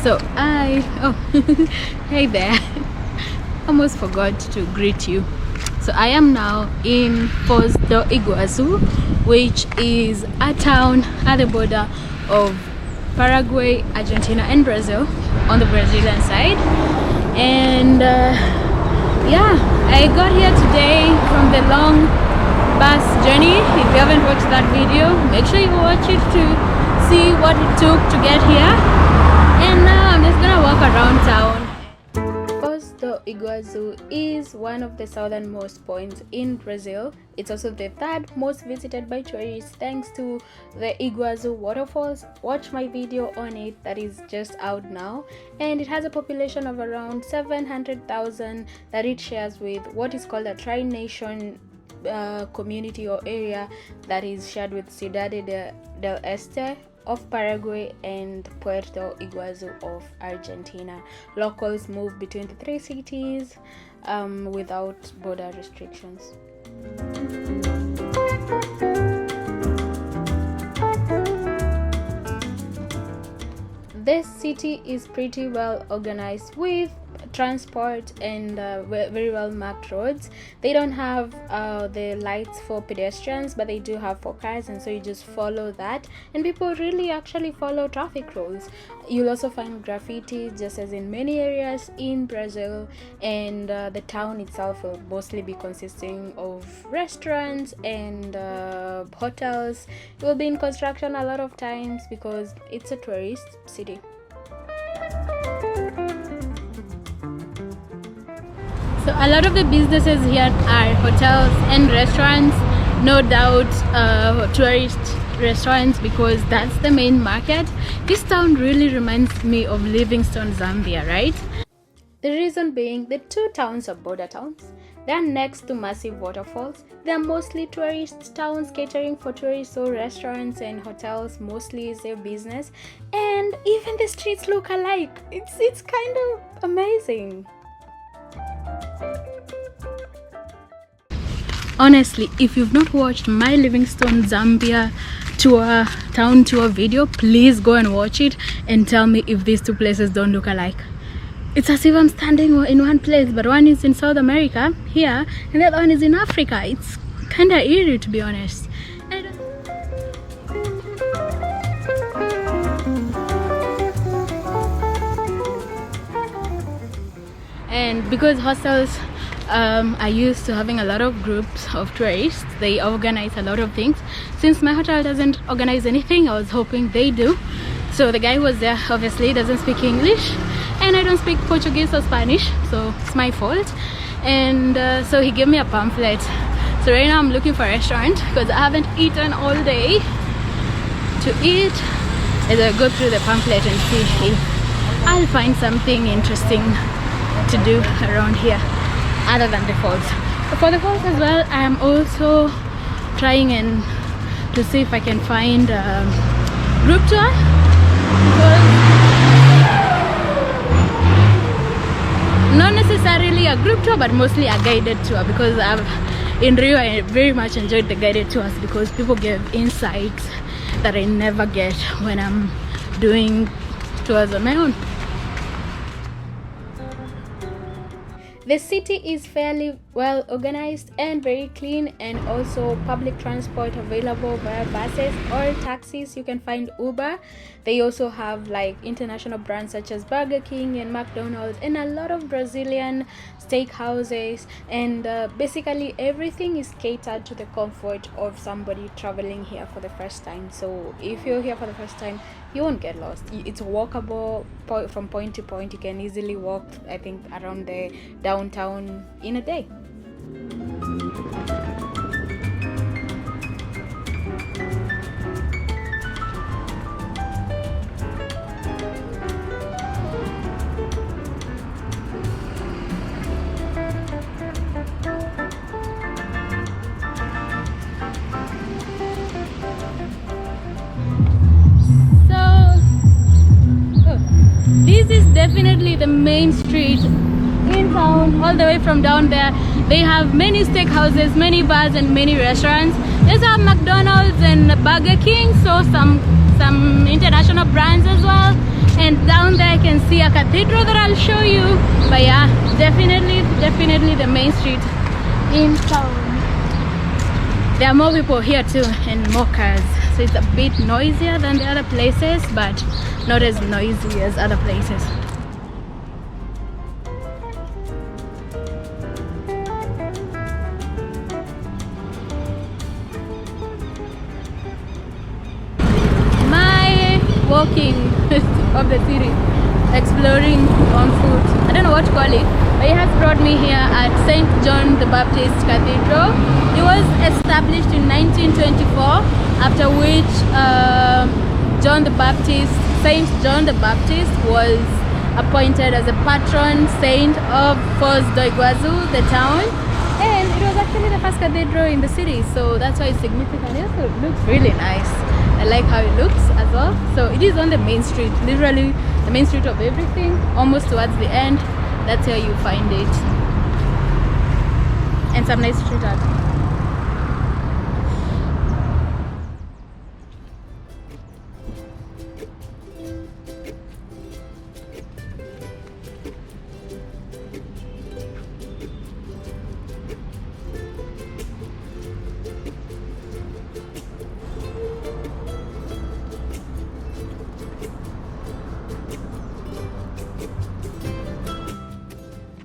So hey there. Almost forgot to greet you. So I am now in Foz do Iguaçu, which is a town at the border of Paraguay, Argentina and Brazil, on the Brazilian side. And yeah, I got here today from the long bus journey. If you haven't watched that video, make sure you watch it to see what it took to get here. And now I'm just gonna walk around town. Foz do Iguaçu is one of the southernmost points in Brazil. It's also the third most visited by tourists thanks to the IGUAZU waterfalls. Watch my video on it that is just out now, and it has a population of around 700,000 that it shares with what is called a tri-nation community or area that is shared with Cidade del Este of Paraguay and Puerto Iguaçu of Argentina. Locals move between the three cities without border restrictions. This city is pretty well organized with transport and very well marked roads. They don't have the lights for pedestrians, but they do have for cars, and so you just follow that, and people really actually follow traffic rules. You'll also find graffiti just as in many areas in Brazil, and the town itself will mostly be consisting of restaurants and hotels. It will be in construction a lot of times because it's a tourist city. So a lot of the businesses here are hotels and restaurants, no doubt tourist restaurants, because that's the main market. This town really reminds me of Livingstone, Zambia, right? The reason being the two towns are border towns. They are next to massive waterfalls. They are mostly tourist towns catering for tourists, so restaurants and hotels mostly is their business, and even the streets look alike. It's kind of amazing. Honestly, if you've not watched my Livingstone, Zambia town tour video, please go and watch it and tell me if these two places don't look alike. It's as if I'm standing in one place, but one is in South America here and the other one is in Africa. It's kind of eerie, to be honest. And because hostels are used to having a lot of groups of tourists, they organize a lot of things. Since my hotel doesn't organize anything, I was hoping they do. So the guy who was there obviously doesn't speak English, and I don't speak Portuguese or Spanish, so it's my fault. And so he gave me a pamphlet. So right now I'm looking for a restaurant because I haven't eaten all day to eat. As I go through the pamphlet and see if I'll find something interesting to do around here other than the falls. But for the falls as well, I am also trying to see if I can find a group tour, not necessarily a group tour but mostly a guided tour, because in Rio I very much enjoyed the guided tours because people give insights that I never get when I'm doing tours on my own. The city is fairly well organized and very clean, and also public transport available via buses or taxis. You can find Uber. They also have like international brands such as Burger King and McDonald's, and a lot of Brazilian steakhouses, and basically everything is catered to the comfort of somebody traveling here for the first time. So if you're here for the first time, you won't get lost. It's walkable from point to point. You can easily walk, I think, around the downtown in a day. This is definitely the main street in town. All the way from down there, they have many steakhouses, many bars and many restaurants. There's a McDonald's and Burger King, so some international brands as well. and down there I can see a cathedral that I'll show you. But yeah, definitely the main street in town. There are more people here too and more cars, so it's a bit noisier than the other places, but not as noisy as other places. My walking of the city, exploring on foot, I don't know what to call it, but it has brought me here at St. John the Baptist Cathedral. It was established in 1924, after which Saint John the Baptist was appointed as a patron saint of Falls do Iguaçu, the town, and it was actually the first cathedral in the city, so that's why it's significant. It also looks really nice. I like how it looks as well. So it is on the main street, literally the main street of everything, almost towards the end. That's where you find it, and some nice street art.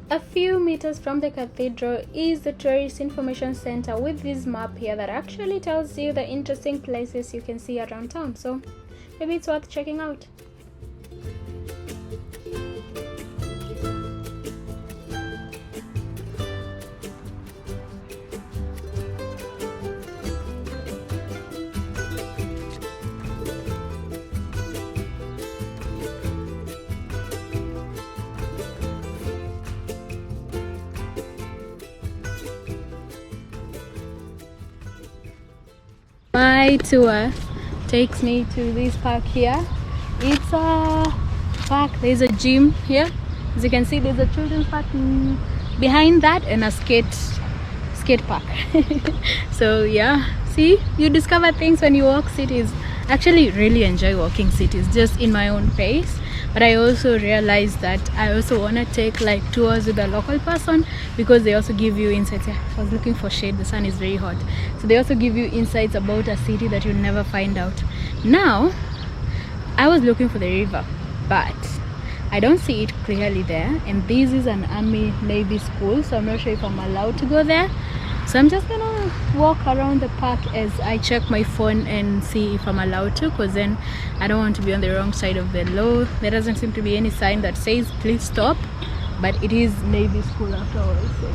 A few meters from the cathedral is the tourist information center with this map here that actually tells you the interesting places you can see around town, so maybe it's worth checking out. My tour takes me to this park here. It's a park, there's a gym here. As you can see, there's a children's park behind that and a skate park. So yeah, see, you discover things when you walk cities. Actually really enjoy walking cities just in my own pace, but I also realized that I also want to take like tours with a local person, because they also give you insights. Yeah, I was looking for shade, the sun is very hot, so they also give you insights about a city that you'll never find out. Now I was looking for the river, but I don't see it clearly there, and this is an Army Navy school, so I'm not sure if I'm allowed to go there. So I'm just gonna walk around the park as I check my phone and see if I'm allowed to, because then I don't want to be on the wrong side of the law. There doesn't seem to be any sign that says please stop, but it is Navy school after all. So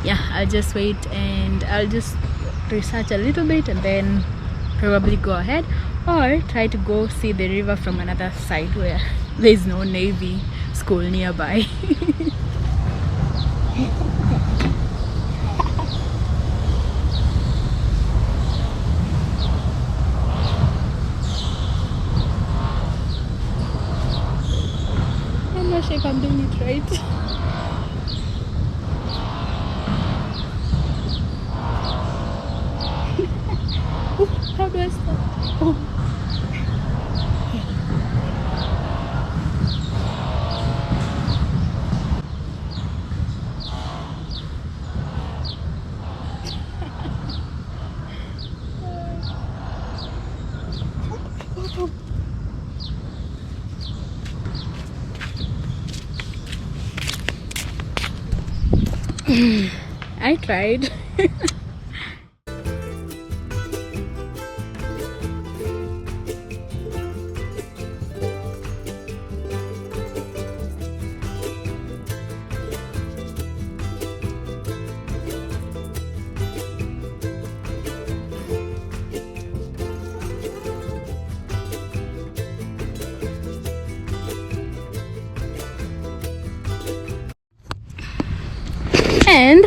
yeah, I'll just wait and I'll just research a little bit and then probably go ahead, or try to go see the river from another side where there is no Navy school nearby. I'm not sure if I'm doing it right. Oh, how do I stop? Oh. I tried. And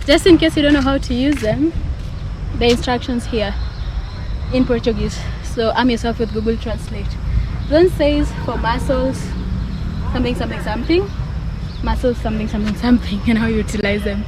just in case you don't know how to use them, the instructions here in Portuguese, so arm yourself with Google Translate. One says for muscles something something something, muscles something something something, and how you utilize them.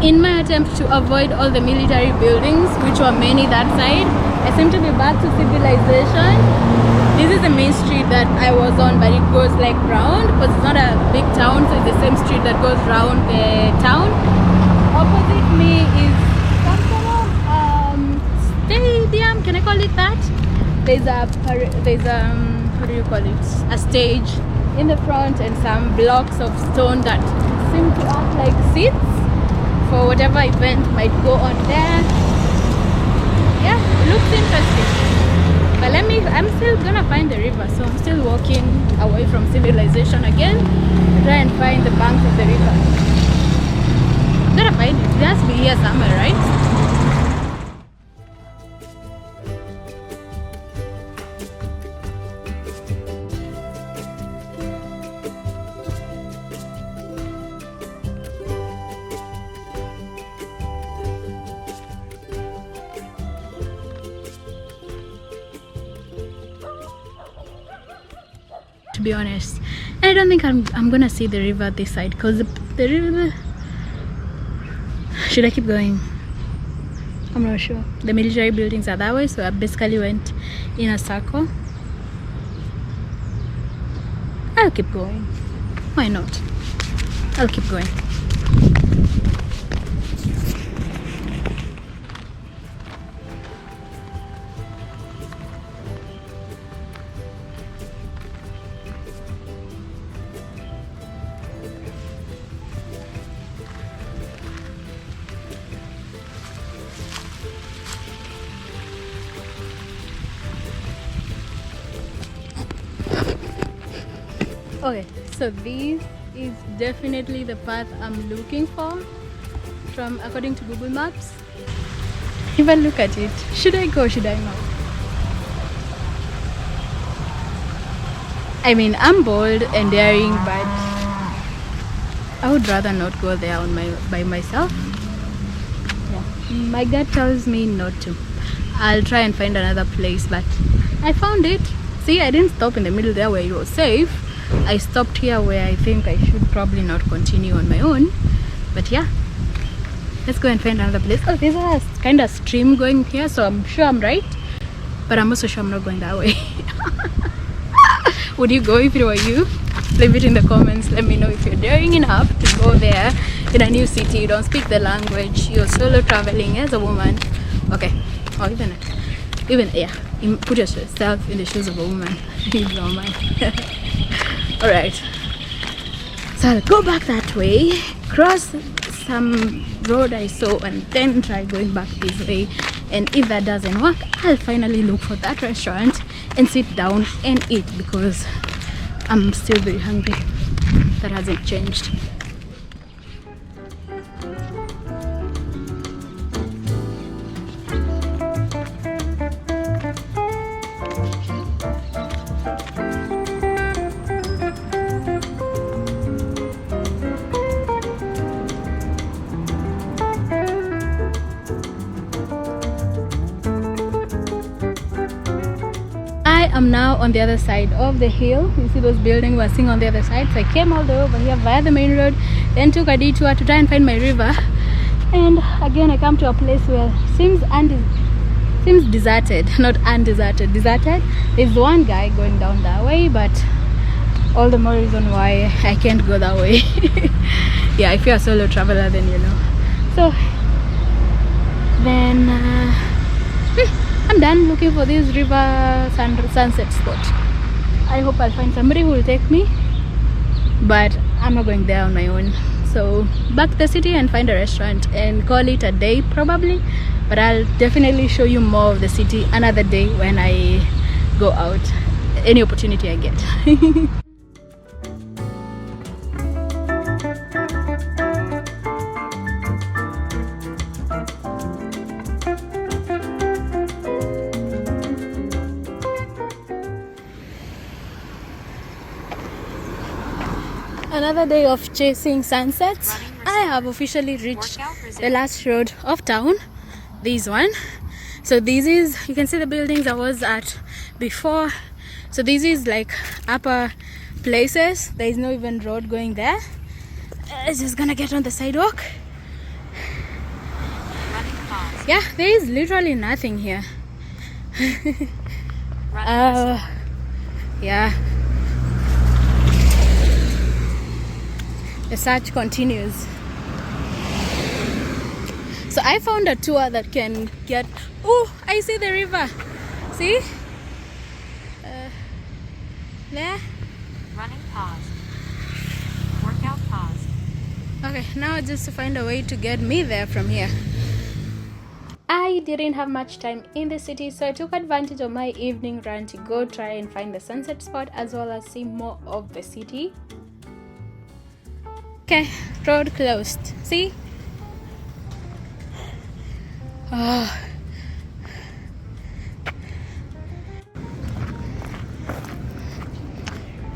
In my attempt to avoid all the military buildings, which were many that side, I seem to be back to civilization. This is the main street that I was on, but it goes like round because it's not a big town, so it's the same street that goes round the town. Opposite me is some sort of stadium, can I call it that? There's a what do you call it, a stage in the front and some blocks of stone that seem to act like seats for whatever event might go on there. Yeah, it looks interesting. But I'm still gonna find the river, so I'm still walking away from civilization again to try and find the banks of the river. I'm gonna find it. It has to be here somewhere, right? To be honest, and I don't think I'm gonna see the river this side because the river, should I keep going? I'm not sure. The military buildings are that way, so I basically went in a circle. I'll keep going. Why not? I'll keep going. Okay, so this is definitely the path I'm looking for from according to Google Maps. Even look at it. Should I go? Should I not? I mean, I'm bold and daring, but I would rather not go there by myself. Yeah. My gut tells me not to. I'll try and find another place, but I found it. See, I didn't stop in the middle there where it was safe. I stopped here where I think I should probably not continue on my own. But yeah, let's go and find another place. Oh, there's a kind of stream going here, so I'm sure I'm right, but I'm also sure I'm not going that way. Would you go if it were you? Leave it in the comments. Let me know if you're daring enough to go there in a new city. You don't speak the language, you're solo traveling as a woman. Okay, or even yeah, put yourself in the shoes of a woman. You don't mind. Alright, so I'll go back that way, cross some road I saw, and then try going back this way. And if that doesn't work, I'll finally look for that restaurant and sit down and eat, because I'm still very hungry. That hasn't changed. I'm now on the other side of the hill. You see those buildings we're seeing on the other side. So I came all the way over here via the main road, then took a detour to try and find my river. And again, I come to a place where it seems deserted, not undeserted, deserted. There's one guy going down that way, but all the more reason why I can't go that way. Yeah, if you're a solo traveler, then you know. So then I'm done looking for this river sunset spot. I hope I'll find somebody who will take me, but I'm not going there on my own. So back to the city and find a restaurant and call it a day probably, but I'll definitely show you more of the city another day when I go out, any opportunity I get. Another day of chasing sunsets. I have officially reached the last road of town, this one. So this is, you can see the buildings I was at before. So this is like upper places. There is no even road going there. It's just gonna get on the sidewalk yeah, there is literally nothing here. Yeah, the search continues. So I found a tour that can get, oh, I see the river. See? There. Running pause. Workout pause. Okay, now just to find a way to get me there from here. I didn't have much time in the city, so I took advantage of my evening run to go try and find the sunset spot as well as see more of the city. Okay, road closed. See? Oh.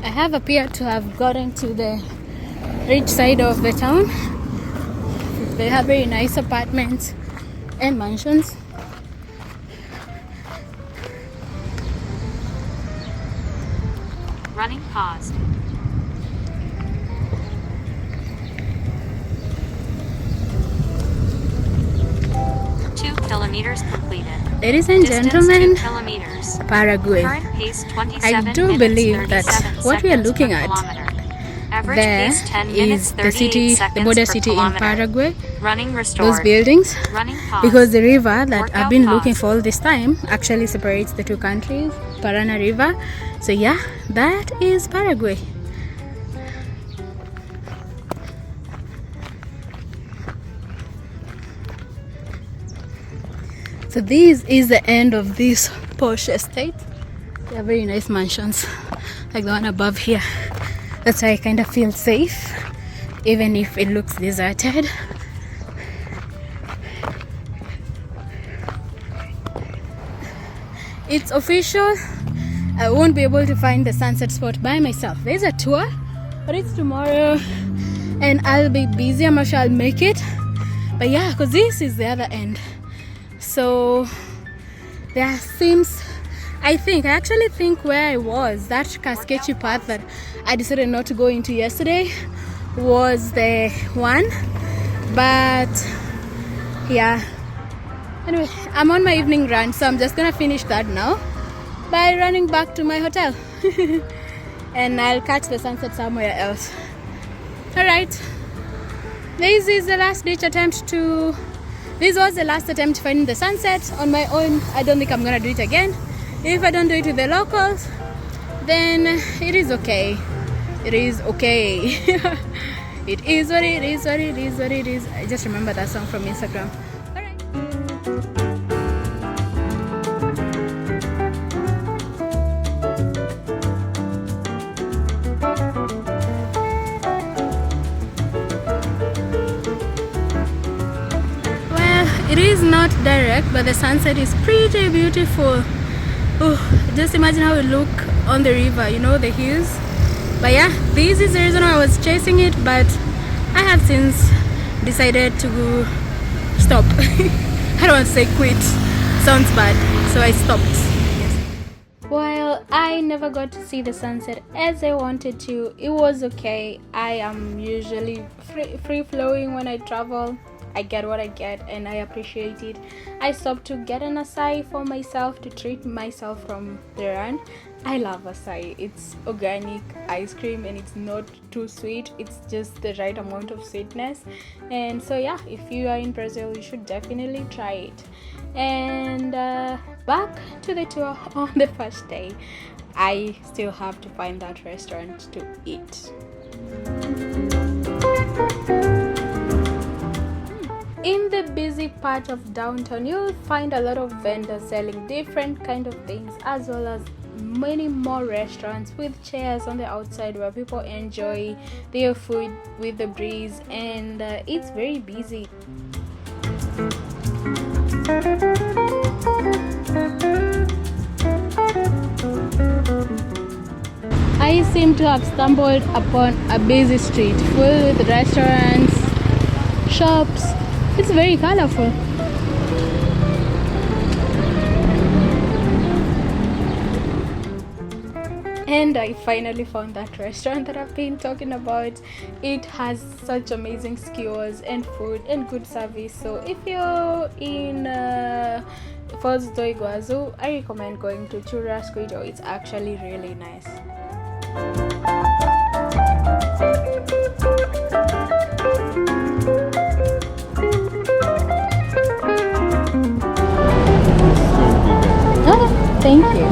I have appeared to have gotten to the rich side of the town. They have very nice apartments and mansions. Running paused. 2 kilometers completed. Ladies and Distance gentlemen, 2 kilometers. Paraguay. Current pace 27 I do minutes, believe that 37 what we are seconds looking per at kilometer. Average there pace 10 is minutes, the city, 38 seconds the border per city in kilometer. Paraguay. Running restored. Those buildings. Running pause. Because the river that Workout I've been pause. looking for all this time actually separates the two countries, Parana River. So yeah, that is Paraguay. So this is the end of this posh estate. They are very nice mansions, like the one above here. That's why I kind of feel safe, even if it looks deserted. It's official. I won't be able to find the sunset spot by myself. There's a tour, but it's tomorrow and I'll be busy. I'm not sure I'll make it. But yeah, because this is the other end. So there seems, I actually think where I was, that sketchy path that I decided not to go into yesterday was the one. But yeah, anyway, I'm on my evening run, so I'm just gonna finish that now by running back to my hotel. And I'll catch the sunset somewhere else. Alright, this is the last ditch attempt to, this was the last attempt to find the sunset on my own. I don't think I'm gonna do it again. If I don't do it with the locals, then it is okay. It is okay. It is what it is, what it is, what it is. I just remember that song from Instagram. It is not direct, but the sunset is pretty beautiful. Oh, just imagine how it look on the river, you know, the hills. But yeah, this is the reason why I was chasing it, but I have since decided to stop. I don't want to say quit, sounds bad, so I stopped. While I never got to see the sunset as I wanted to, it was okay. I am usually free flowing when I travel. I get what I get and I appreciate it. I stopped to get an acai for myself to treat myself from the run. I love acai. It's organic ice cream and it's not too sweet. It's just the right amount of sweetness. And so yeah, if you are in Brazil, you should definitely try it. And back to the tour on the first day. I still have to find that restaurant to eat. In the busy part of downtown, you'll find a lot of vendors selling different kind of things, as well as many more restaurants with chairs on the outside where people enjoy their food with the breeze, and it's very busy. I seem to have stumbled upon a busy street full with restaurants, shops. It's very colorful. And I finally found that restaurant that I've been talking about. It has such amazing skewers and food and good service. So if you're in Falls do Iguazu, I recommend going to Churrasquito. It's actually really nice. Oh, thank you.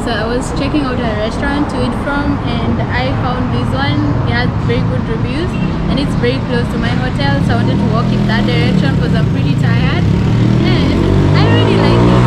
So I was checking out a restaurant to eat from, and I found this one. It has very good reviews and it's very close to my hotel, so I wanted to walk in that direction because I'm pretty tired and I really like it.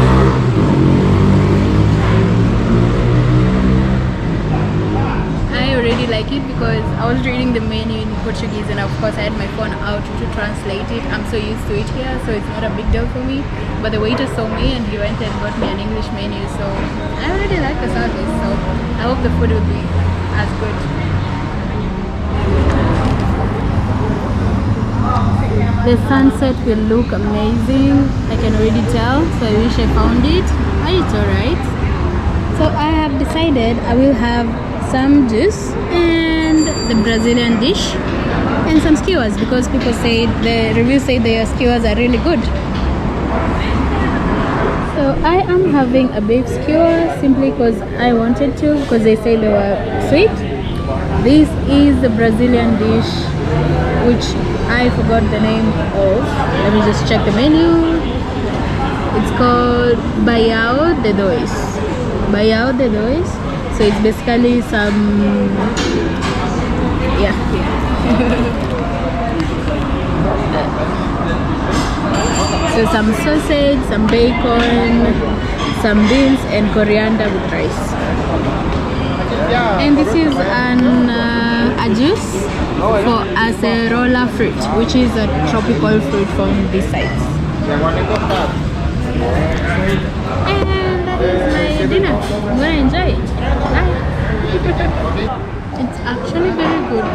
I already like it because I was reading the menu in Portuguese, and of course I had my phone out to translate it. I'm so used to it here, so it's not a big deal for me. But the waiter saw me and he went and got me an English menu, so I already like the service, so I hope the food will be as good. The sunset will look amazing, I can already tell, so I wish I found it, but it's alright. So I have decided I will have some juice and the Brazilian dish and some skewers, because people say, the reviews say their skewers are really good. So I am having a beef skewer simply because I wanted to, because they say they were sweet. This is the Brazilian dish, which I forgot the name of. Let me just check the menu. It's called Baião de Dois. Baião de Dois. So it's basically some, yeah. So some sausage, some bacon, some beans and coriander with rice. And this is a juice for acerola fruit, which is a tropical fruit from these sides. And that is my dinner. I'm gonna enjoy it. Bye. It's actually very good.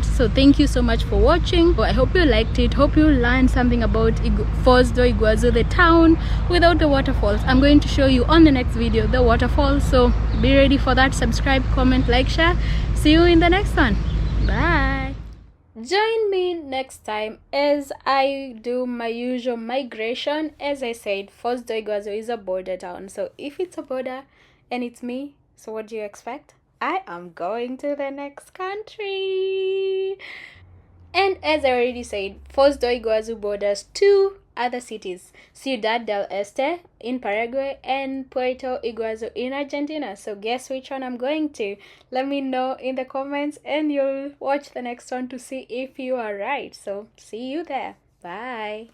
So thank you so much for watching. I hope you liked it. Hope you learned something about Foz do Iguazu, the town without the waterfalls. I'm going to show you on the next video the waterfalls, so be ready for that. Subscribe, comment, like, share. See you in the next one. Bye. Join me next time as I do my usual migration. As I said, Foz do Iguazu is a border town, so if it's a border and it's me, so what do you expect? I am going to the next country. And as I already said, Foz do Iguazu borders two other cities, Ciudad del Este in Paraguay and Puerto Iguazu in Argentina. So guess which one I'm going to? Let me know in the comments and you'll watch the next one to see if you are right. So see you there. Bye.